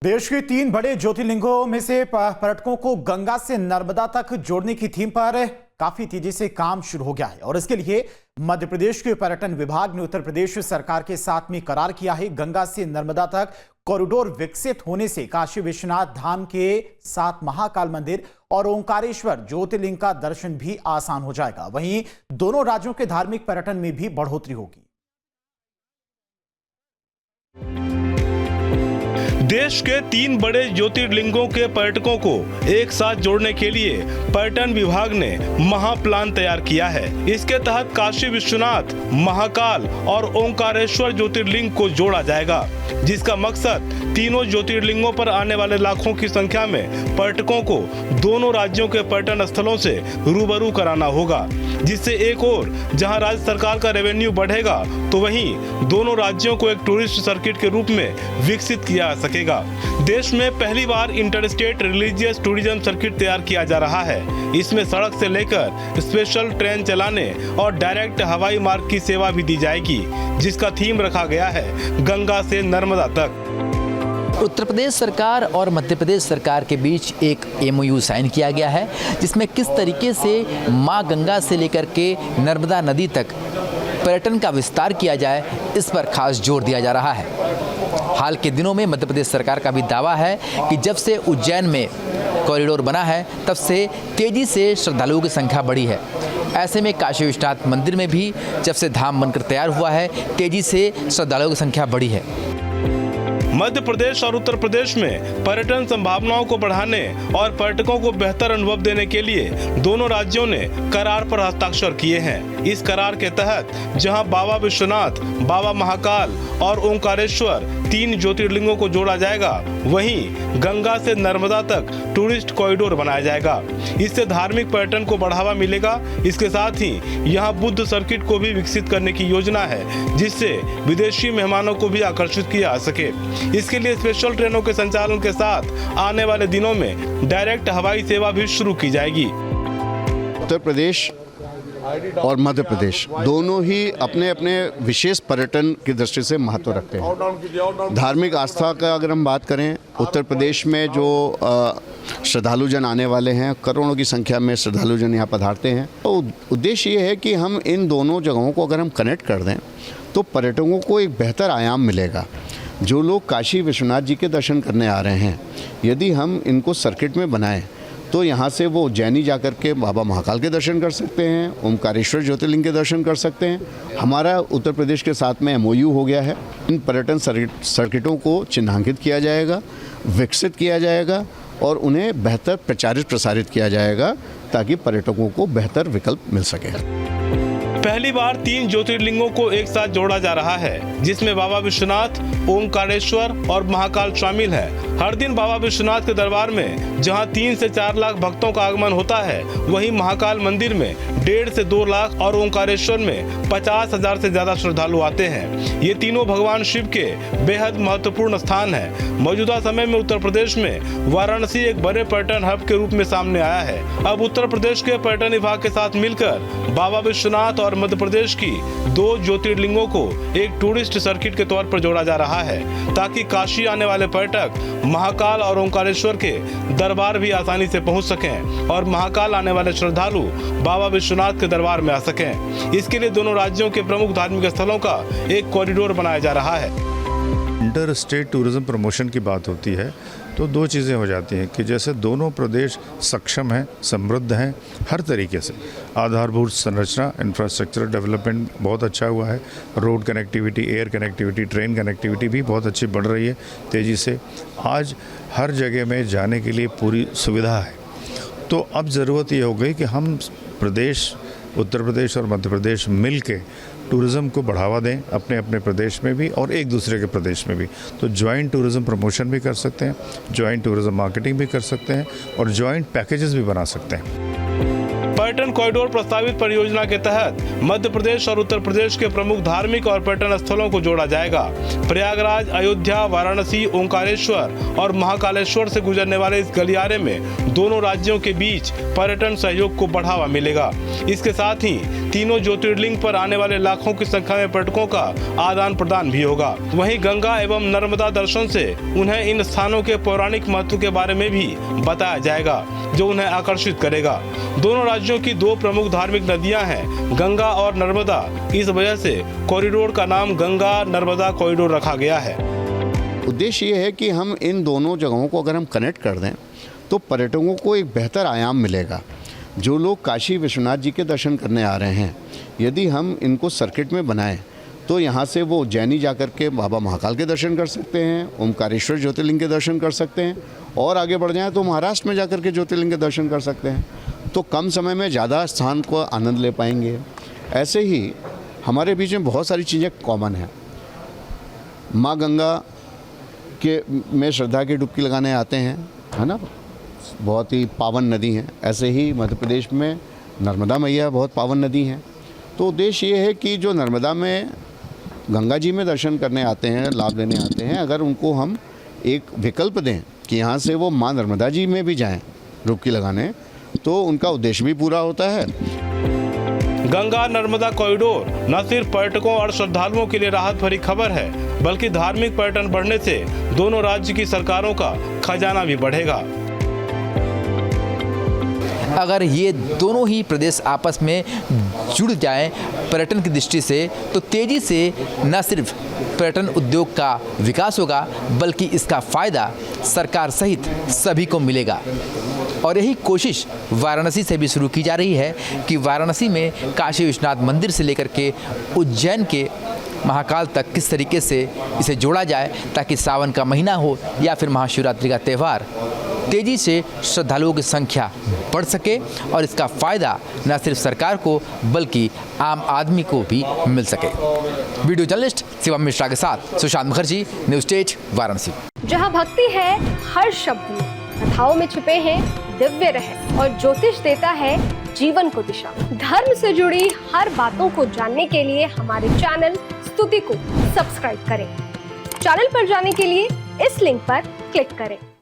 देश के 3 बड़े ज्योतिर्लिंगों में से पर्यटकों को गंगा से नर्मदा तक जोड़ने की थीम पर काफी तेजी से काम शुरू हो गया है और इसके लिए मध्य प्रदेश के पर्यटन विभाग ने उत्तर प्रदेश सरकार के साथ में करार किया है। गंगा से नर्मदा तक कॉरिडोर विकसित होने से काशी विश्वनाथ धाम के साथ महाकाल मंदिर और ओंकारेश्वर ज्योतिर्लिंग का दर्शन भी आसान हो जाएगा। वहीं दोनों राज्यों के धार्मिक पर्यटन में भी बढ़ोतरी होगी। देश के 3 बड़े ज्योतिर्लिंगों के पर्यटकों को एक साथ जोड़ने के लिए पर्यटन विभाग ने महाप्लान तैयार किया है। इसके तहत काशी विश्वनाथ, महाकाल और ओंकारेश्वर ज्योतिर्लिंग को जोड़ा जाएगा, जिसका मकसद तीनों ज्योतिर्लिंगों पर आने वाले लाखों की संख्या में पर्यटकों को दोनों राज्यों के पर्यटन स्थलों से रूबरू कराना होगा, जिससे एक ओर जहां राज्य सरकार का रेवेन्यू बढ़ेगा तो वहीं दोनों राज्यों को एक टूरिस्ट सर्किट के रूप में विकसित किया जा सकेगा। देश में पहली बार इंटरस्टेट रिलीजियस टूरिज्म सर्किट तैयार किया जा रहा है। इसमें सड़क से लेकर स्पेशल ट्रेन चलाने और डायरेक्ट हवाई मार्ग की सेवा भी दी जाएगी, जिसका थीम रखा गया है गंगा से नर्मदा तक। उत्तर प्रदेश सरकार और मध्य प्रदेश सरकार के बीच एक MOU साइन किया गया है, जिसमें किस तरीके से मां गंगा से लेकर के नर्मदा नदी तक पर्यटन का विस्तार किया जाए, इस पर खास जोर दिया जा रहा है। हाल के दिनों में मध्य प्रदेश सरकार का भी दावा है कि जब से उज्जैन में कॉरिडोर बना है तब से तेजी से श्रद्धालुओं की संख्या बढ़ी है। ऐसे में काशी विश्वनाथ मंदिर में भी जब से धाम बनकर तैयार हुआ है, तेजी से श्रद्धालुओं की संख्या बढ़ी है। मध्य प्रदेश और उत्तर प्रदेश में पर्यटन संभावनाओं को बढ़ाने और पर्यटकों को बेहतर अनुभव देने के लिए दोनों राज्यों ने करार पर हस्ताक्षर किए हैं। इस करार के तहत जहां बाबा विश्वनाथ, बाबा महाकाल और ओंकारेश्वर 3 ज्योतिर्लिंगों को जोड़ा जाएगा, वहीं गंगा से नर्मदा तक टूरिस्ट कॉरिडोर बनाया जाएगा। इससे धार्मिक पर्यटन को बढ़ावा मिलेगा। इसके साथ ही यहाँ बुद्ध सर्किट को भी विकसित करने की योजना है, जिससे विदेशी मेहमानों को भी आकर्षित किया जा सके। इसके लिए स्पेशल ट्रेनों के संचालन के साथ आने वाले दिनों में डायरेक्ट हवाई सेवा भी शुरू की जाएगी। उत्तर प्रदेश और मध्य प्रदेश दोनों ही अपने अपने विशेष पर्यटन की दृष्टि से महत्व रखते हैं। धार्मिक आस्था का अगर हम बात करें, उत्तर प्रदेश में जो श्रद्धालुजन आने वाले हैं, करोड़ों की संख्या में श्रद्धालुजन यहाँ पधारते हैं, तो उद्देश्य ये है कि हम इन दोनों जगहों को अगर हम कनेक्ट कर दें तो पर्यटकों को एक बेहतर आयाम मिलेगा। जो लोग काशी विश्वनाथ जी के दर्शन करने आ रहे हैं, यदि हम इनको सर्किट में बनाएं तो यहाँ से वो उज्जैनी जाकर के बाबा महाकाल के दर्शन कर सकते हैं, ओंकारेश्वर ज्योतिर्लिंग के दर्शन कर सकते हैं। हमारा उत्तर प्रदेश के साथ में MOU हो गया है। इन पर्यटन सर्किटों को चिन्हांकित किया जाएगा, विकसित किया जाएगा और उन्हें बेहतर प्रचारित प्रसारित किया जाएगा ताकि पर्यटकों को बेहतर विकल्प मिल सके। पहली बार 3 ज्योतिर्लिंगों को एक साथ जोड़ा जा रहा है, जिसमें बाबा विश्वनाथ, ओंकारेश्वर और महाकाल शामिल है। हर दिन बाबा विश्वनाथ के दरबार में जहां 3 से 4 लाख भक्तों का आगमन होता है, वहीं महाकाल मंदिर में 1.5 से 2 लाख और ओंकारेश्वर में 50,000 से ज्यादा श्रद्धालु आते हैं। ये तीनों भगवान शिव के बेहद महत्वपूर्ण स्थान है। मौजूदा समय में उत्तर प्रदेश में वाराणसी एक बड़े पर्यटन हब के रूप में सामने आया है। अब उत्तर प्रदेश के पर्यटन विभाग के साथ मिलकर बाबा विश्वनाथ और मध्य प्रदेश की 2 ज्योतिर्लिंगों को एक टूरिस्ट सर्किट के तौर पर जोड़ा जा रहा है, ताकि काशी आने वाले पर्यटक महाकाल और ओंकारेश्वर के दरबार भी आसानी से पहुंच सकें और महाकाल आने वाले श्रद्धालु बाबा विश्वनाथ के दरबार में आ सकें। इसके लिए दोनों राज्यों के प्रमुख धार्मिक स्थलों का एक कॉरिडोर बनाया जा रहा है। इंटर स्टेट टूरिज्म प्रमोशन की बात होती है तो 2 चीज़ें हो जाती हैं कि जैसे दोनों प्रदेश सक्षम हैं, समृद्ध हैं, हर तरीके से आधारभूत संरचना, इंफ्रास्ट्रक्चर डेवलपमेंट बहुत अच्छा हुआ है। Road connectivity, air connectivity, train connectivity भी बहुत अच्छी बढ़ रही है तेज़ी से। आज हर जगह में जाने के लिए पूरी सुविधा है। तो अब ज़रूरत ये हो गई कि हम प्रदेश, उत्तर प्रदेश और मध्य प्रदेश मिल के टूरिज़्म को बढ़ावा दें, अपने अपने प्रदेश में भी और एक दूसरे के प्रदेश में भी। तो जॉइंट टूरिज़्म प्रमोशन भी कर सकते हैं, जॉइंट टूरिज़्म मार्केटिंग भी कर सकते हैं और जॉइंट पैकेजेस भी बना सकते हैं। पर्यटन कॉरिडोर प्रस्तावित परियोजना के तहत मध्य प्रदेश और उत्तर प्रदेश के प्रमुख धार्मिक और पर्यटन स्थलों को जोड़ा जाएगा। प्रयागराज, अयोध्या, वाराणसी, ओंकारेश्वर और महाकालेश्वर से गुजरने वाले इस गलियारे में दोनों राज्यों के बीच पर्यटन सहयोग को बढ़ावा मिलेगा। इसके साथ ही तीनों ज्योतिर्लिंग पर आने वाले लाखों की संख्या में पर्यटकों का आदान प्रदान भी होगा। वहीं गंगा एवं नर्मदा दर्शन से उन्हें इन स्थानों के पौराणिक महत्व के बारे में भी बताया जाएगा, जो उन्हें आकर्षित करेगा। दोनों राज्यों की दो प्रमुख धार्मिक नदियां हैं, गंगा और नर्मदा। इस वजह से कॉरिडोर का नाम गंगा नर्मदा कॉरिडोर रखा गया है। उद्देश्य ये है कि हम इन दोनों जगहों को अगर हम कनेक्ट कर दें तो पर्यटकों को एक बेहतर आयाम मिलेगा। जो लोग काशी विश्वनाथ जी के दर्शन करने आ रहे हैं, यदि हम इनको सर्किट में बनाएं तो यहाँ से वो उज्जैनी जाकर के बाबा महाकाल के दर्शन कर सकते हैं, ओमकारेश्वर ज्योतिर्लिंग के दर्शन कर सकते हैं, और आगे बढ़ जाएं तो महाराष्ट्र में जाकर के ज्योतिर्लिंग के दर्शन कर सकते हैं। तो कम समय में ज़्यादा स्थान को आनंद ले पाएंगे। ऐसे ही हमारे बीच में बहुत सारी चीज़ें कॉमन हैं। माँ गंगा के में श्रद्धा की डुबकी लगाने आते हैं, है ना, बहुत ही पावन नदी हैं। ऐसे ही मध्य प्रदेश में नर्मदा मैया बहुत पावन नदी हैं। तो उद्देश्य ये है कि जो नर्मदा में गंगा जी में दर्शन करने आते हैं, लाभ लेने आते हैं, अगर उनको हम एक विकल्प दें कि यहाँ से वो माँ नर्मदा जी में भी जाएं डुबकी लगाने, तो उनका उद्देश्य भी पूरा होता है। गंगा नर्मदा कॉरिडोर न सिर्फ पर्यटकों और श्रद्धालुओं के लिए राहत भरी खबर है, बल्कि धार्मिक पर्यटन बढ़ने से दोनों राज्य की सरकारों का खजाना भी बढ़ेगा। अगर ये दोनों ही प्रदेश आपस में जुड़ जाएं पर्यटन की दृष्टि से, तो तेज़ी से न सिर्फ पर्यटन उद्योग का विकास होगा, बल्कि इसका फ़ायदा सरकार सहित सभी को मिलेगा। और यही कोशिश वाराणसी से भी शुरू की जा रही है कि वाराणसी में काशी विश्वनाथ मंदिर से लेकर के उज्जैन के महाकाल तक किस तरीके से इसे जोड़ा जाए, ताकि सावन का महीना हो या फिर महाशिवरात्रि का त्यौहार, तेज़ी से श्रद्धालुओं की संख्या बढ़ सके और इसका फ़ायदा न सिर्फ सरकार को बल्कि आम आदमी को भी मिल सके। वीडियो जर्नलिस्ट शिवम मिश्रा के साथ सुशांत मुखर्जी, न्यूज़ 8 वाराणसी। जहां भक्ति है हर शब्द में, कथाओं में छुपे हैं दिव्य रहस्य और ज्योतिष देता है जीवन को दिशा। धर्म से जुड़ी हर बातों को जानने के लिए हमारे चैनल स्तुति को सब्सक्राइब करें। चैनल पर जाने के लिए इस लिंक पर क्लिक करें।